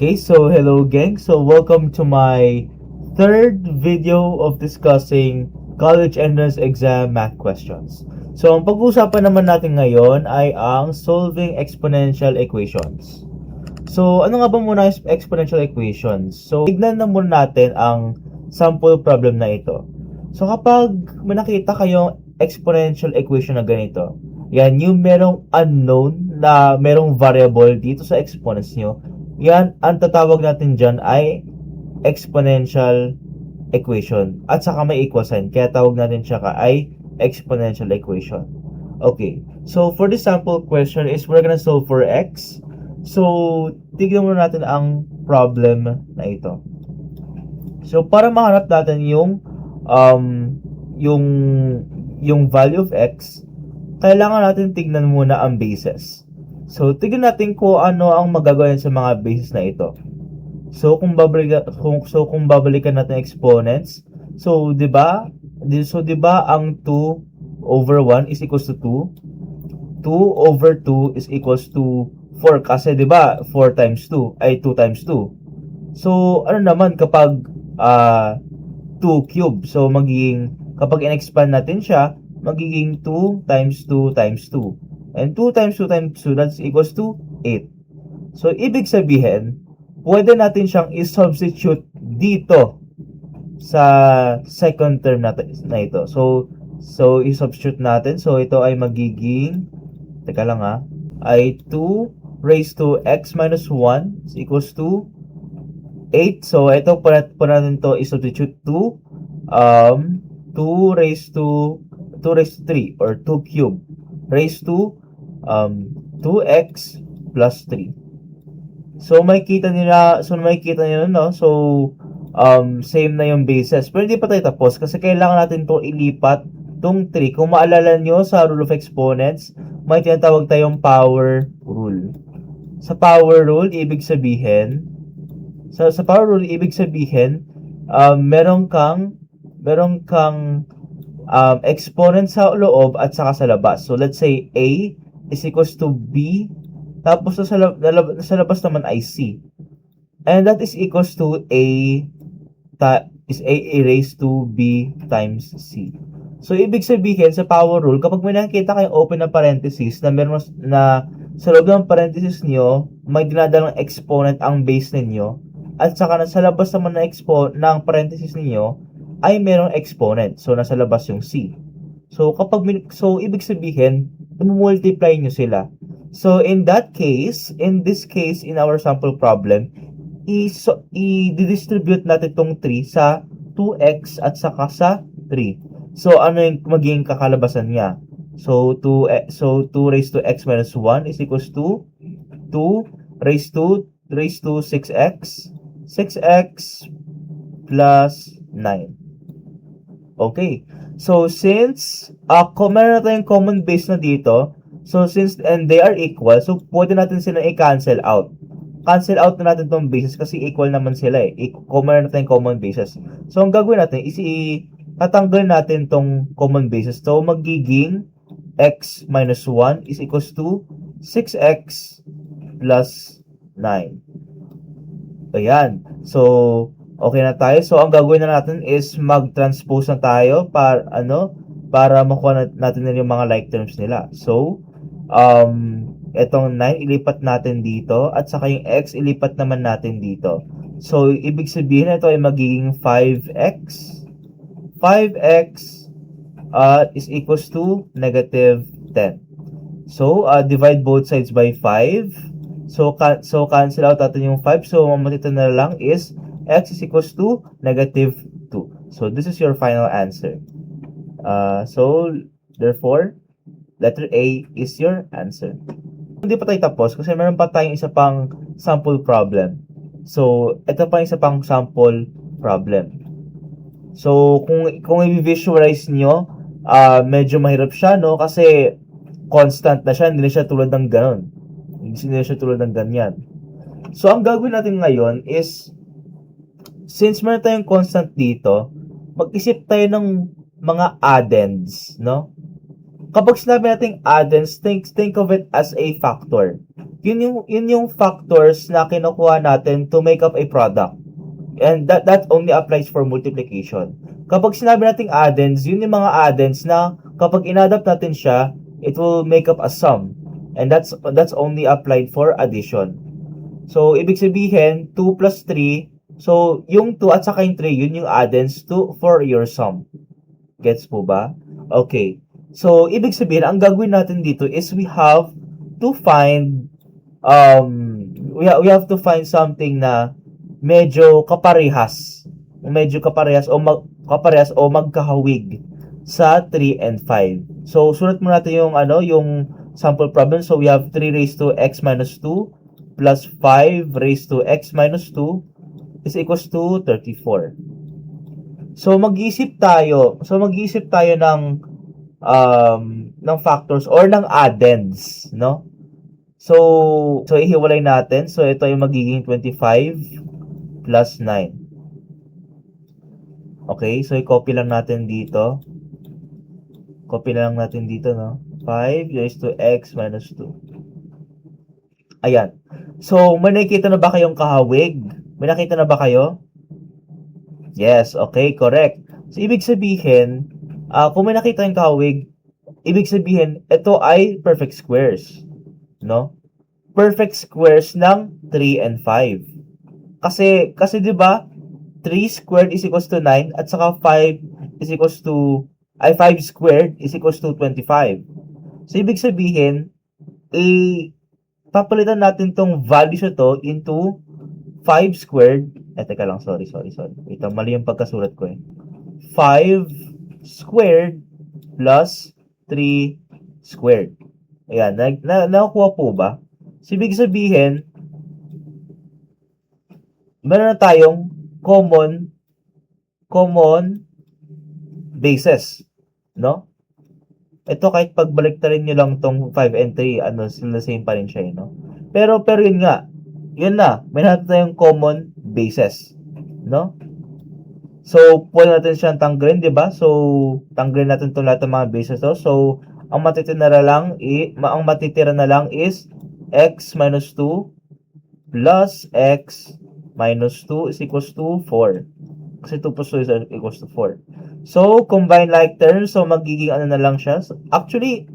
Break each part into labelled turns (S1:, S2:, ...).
S1: Okay, so hello gang. So welcome to my third video of discussing college entrance exam math questions. So ang pag-uusapan naman natin ngayon ay ang solving exponential equations. So ano nga ba muna yung exponential equations? So tignan na muna natin ang sample problem na ito. So kapag may nakita kayong exponential equation na ganito, yan yung merong unknown na merong variable dito sa exponents nyo, yan, ang tatawag natin dyan ay exponential equation. At saka may equal sign. Kaya tawag natin siya ay exponential equation. Okay. So, for this sample question is we're gonna solve for x. So, tignan muna natin ang problem na ito. So, para mahanap natin um, yung, yung value of x, kailangan natin tignan muna ang bases. So, tignan natin kung ano ang magagawin sa mga bases na ito. So, kung babalikan natin exponents, so, 'di ba? So, 'di ba ang 2 over 1 is equals to 2? 2 over 2 is equals to 4 kasi 'di ba? 4 times 2 ay 2 times 2. So, ano naman kapag 2 cube? So, magiging kapag in-expand natin siya, magiging 2 times 2 times 2. And 2 times 2 times 2, that's equals to 8. So, ibig sabihin, pwede natin siyang i-substitute dito sa second term na ito. So i-substitute natin. So, ito ay magiging, teka lang ay 2 raised to x minus 1 is equals to 8. So, ito po natin to i-substitute to 2 raised to 3 or 2 cube raised to 2x plus 3. So makikita niyo no. So same na yung bases. Pero hindi pa tayo tapos kasi kailangan natin to ilipat tong 3. Kung maalala niyo sa rule of exponents, may tinatawag tayong power rule. Sa power rule, ibig sabihin meron kang exponent sa loob at saka sa labas. So let's say A is equals to B, tapos sa labas naman ay C. And that is equals to A raised to B times C. So ibig sabihin sa power rule, kapag may nakikita kayong open na parenthesis na meron na sa loob ng parenthesis niyo may dinadalang exponent ang base ninyo, at saka sa labas naman ng parenthesis niyo ay merong exponent. So nasa labas yung C. So ibig sabihin, multiply nyo sila. So in this case, in our sample problem, i-distribute natin tong 3 sa 2x at saka sa 3. So ano yung magiging kakalabasan niya? So 2 raised to x minus 1 is equals to 2 raised to 6x plus 9. Okay. So since meron na tayong common base na dito, and they are equal, so pwede natin sila i-cancel out. Cancel out na natin tong bases kasi equal naman sila eh. Meron na tayong common bases. So ang gagawin natin is tatanggal natin tong common bases. So magiging x minus 1 is equals to 6x plus 9. Ayan. So okay na tayo. So, ang gagawin na natin is mag-transpose na tayo para makuha natin na yung mga like terms nila. So, etong 9 ilipat natin dito at saka yung x ilipat naman natin dito. So, ibig sabihin ito ay magiging 5x. 5x is equals to negative 10. So, divide both sides by 5. So, cancel out natin yung 5. So, mamatita na lang is x is equals to negative 2. So, this is your final answer. So, therefore, letter A is your answer. Hindi pa tayo tapos kasi meron pa tayong isa pang sample problem. So, ito pa isa pang sample problem. So, kung i-visualize nyo, medyo mahirap siya, no? Kasi constant na siya, hindi na siya tulad ng ganon. Hindi na siya tulad ng ganyan. So, ang gagawin natin ngayon is since meron tayong constant dito, mag-isip tayo ng mga addends, no? Kapag sinabi natin addends, think of it as a factor. yun yung factors na kinukuha natin to make up a product. And that only applies for multiplication. Kapag sinabi nating addends, yun yung mga addends na kapag inadapt natin siya, it will make up a sum. And that's only applied for addition. So, ibig sabihin, 2 plus 3, so yung 2 at saka yung 3, yun yung addends for your sum. Gets po ba? Okay. So, ibig sabihin, ang gagawin natin dito is we have to find we have to find something na medyo kaparehas o magkahawig sa 3 and 5. So, sulat mo natin yung yung sample problem. So, we have 3 raised to x minus 2 plus 5 raised to x minus 2 is equals to 34. So, mag-iisip tayo ng factors or ng addends, no? So ihiwalay natin. So, ito ay magiging 25 plus 9. Okay, so i-copy lang natin dito. No? 5 raised to x minus 2. Ayan. So, may nakikita na ba kayong kahawig? May nakita na ba kayo? Yes, okay, correct. So, ibig sabihin, kung may nakita yung kahawig, ibig sabihin, ito ay perfect squares. No? Perfect squares ng 3 and 5. Kasi 'di ba? 3 squared is equals to 9 at saka 5 is equals to 5 squared is equals to 25. So ibig sabihin, papalitan natin tong values ito into 5 squared. Teka lang, sorry. Ito, mali yung pagkasulat ko 5 squared plus 3 squared. Ayan, nakukuha po ba? So, ibig sabihin, meron na tayong common bases, no? Ito kahit pagbaliktarin nyo lang tong 5 and 3, sila same pa rin siya, no? Pero yun nga, may natin tayong common bases, no? So, pwede natin siyang tanggalin, di ba? So, tanggalin natin itong lahat ng mga bases to. So, ang matitira na lang is x minus 2 plus x minus 2 is equals to 4. Kasi 2 plus 2 is equals to 4. So, combine like terms. So, magiging na lang siya. So, actually,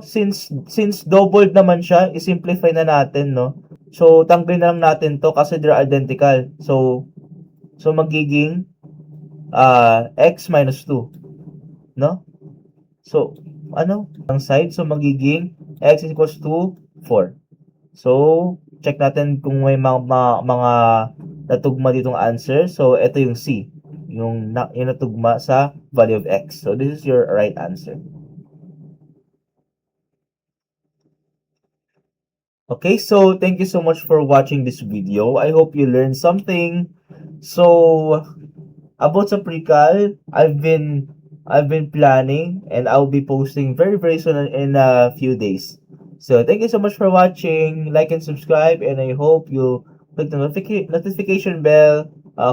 S1: since doubled naman siya, i-simplify na natin, no? So, tanggalin na lang natin to kasi they're identical. So magiging x minus 2, no? So, ang side? So, magiging x is equals to 4. So, check natin kung may mga natugma ditong answer. So, ito yung C. Yung natugma sa value of x. So, this is your right answer. Okay, so thank you so much for watching this video. I hope you learned something. So, about sa pre-cal, I've been planning and I'll be posting very soon in a few days. So, thank you so much for watching. Like and subscribe, and I hope you click the notification bell,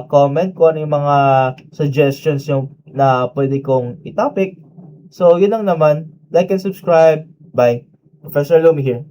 S1: comment kung ano yung mga suggestions yung na pwede kong i-topic. So, yun lang naman. Like and subscribe. Bye. Professor Lumi here.